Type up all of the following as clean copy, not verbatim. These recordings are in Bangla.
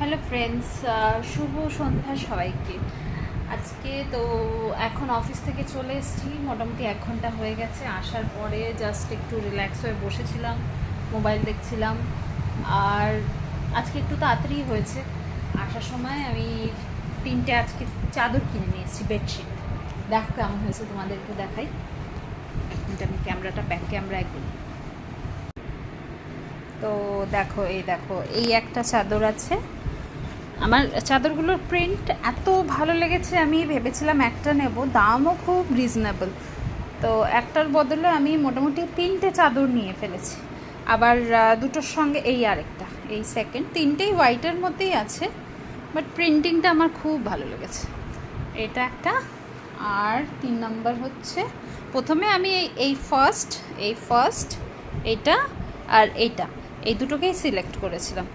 হ্যালো ফ্রেন্ডস, শুভ সন্ধ্যা সবাইকে। আজকে তো এখন অফিস থেকে চলে এসেছি, মোটামুটি 1 ঘন্টা হয়ে গেছে। আসার পরে জাস্ট একটু রিল্যাক্স হয়ে বসেছিলাম, মোবাইল দেখছিলাম। আর আজকে একটু তাড়াতাড়ি হয়েছে। আসার সময় আমি 3টে আজকে চাদর কিনে নিয়ে এসেছি, বেডশিট। দেখো কেমন হয়েছে, তোমাদেরকে দেখাই। এটা আমি ক্যামেরাটা ব্যাক ক্যামেরায় করি। তো দেখো, এই একটা চাদর আছে। আমার চাদরগুলোর প্রিন্ট এত ভালো লেগেছে, আমি ভেবেছিলাম একটা নেব, দামও খুব রিজনেবল। তো একটার বদলে আমি মোটামুটি 3টে চাদর নিয়ে ফেলেছি। আবার দুটোর সঙ্গে এই আরেকটা, এই সেকেন্ড। 3টেই হোয়াইটের মধ্যেই আছে, বাট প্রিন্টিংটা আমার খুব ভালো লেগেছে। এটা একটা। আর 3 নম্বর হচ্ছে, প্রথমে আমি এই ফার্স্ট এটা আর এইটা, এই দুটোকেই সিলেক্ট করেছিলাম।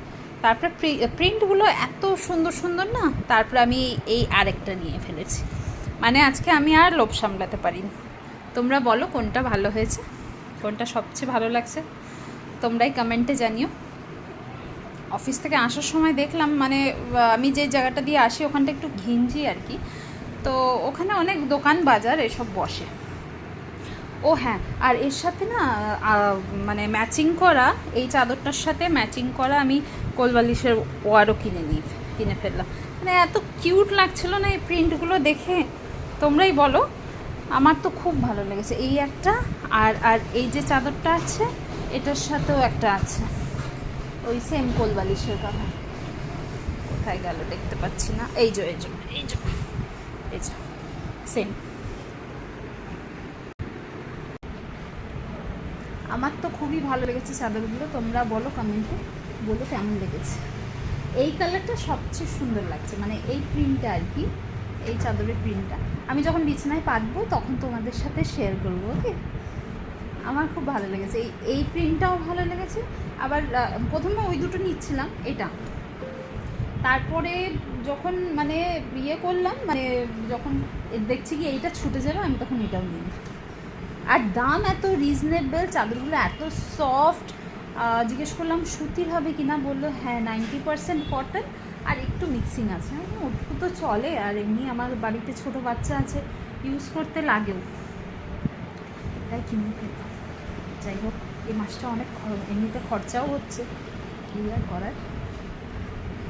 তারপরে প্রিন্টগুলো এত সুন্দর সুন্দর না, তারপরে আমি এই আরেকটা নিয়ে ফেলেছি। মানে আজকে আমি আর লোভ সামলাতে পারিনি। তোমরা বলো কোনটা ভালো হয়েছে, কোনটা সবচেয়ে ভালো লাগছে, তোমরাই কমেন্টে জানিও। অফিস থেকে আসার সময় দেখলাম, মানে আমি যে জায়গাটা দিয়ে আসি ওখানটা একটু ঘিঞ্জি আর কি, তো ওখানে অনেক দোকান বাজার এসব বসে। ও হ্যাঁ, আর এর সাথে না মানে ম্যাচিং করা, এই চাদরটার সাথে ম্যাচিং করা আমি কোলবালিশের ওয়ারও কিনে ফেললাম। মানে এত কিউট লাগছিল না এই প্রিন্টগুলো দেখে, তোমরাই বলো। আমার তো খুব ভালো লেগেছে এই একটা। আর এই যে চাদরটা আছে, এটার সাথেও একটা আছে, ওই সেম কোলবালিশের কথা। কোথায় গেল দেখতে পাচ্ছি না। এই যে সেম। আমার তো খুবই ভালো লেগেছে চাদরগুলো। তোমরা বলো কমেন্টে, বলো কেমন লেগেছে। এই কালারটা সবচেয়ে সুন্দর লাগছে, মানে এই প্রিন্টটা আর কি, এই চাদরের প্রিন্টটা আমি যখন বিছানায় পাতবো তখন তোমাদের সাথে শেয়ার করবো, ওকে। আমার খুব ভালো লেগেছে, এই প্রিন্টটাও ভালো লেগেছে। আবার প্রথমে ওই দুটো নিচ্ছিলাম, এটা। তারপরে যখন মানে করলাম, মানে যখন দেখছি কি এইটা ছুটে যাবে, আমি তখন এটাও নিই। আর দাম এত রিজনেবল, চাদরগুলো এত সফট। জিজ্ঞেস করলাম সুতির হবে কিনা, বললো হ্যাঁ 90% কটন আর একটু মিক্সিং আছে। ওটুকু তো চলে, আর এমনি আমার বাড়িতে ছোট বাচ্চা আছে, ইউজ করতে লাগেও, তাই কিনে ফেললাম। যাই হোক, এই মাসটা অনেক এমনিতে খরচাও হচ্ছে, কী আর করার।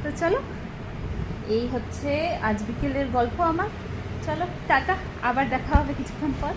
তো চলো, এই হচ্ছে আজ বিকেলের গল্প আমার। চলো টাটা, আবার দেখা হবে কিছুক্ষণ পর।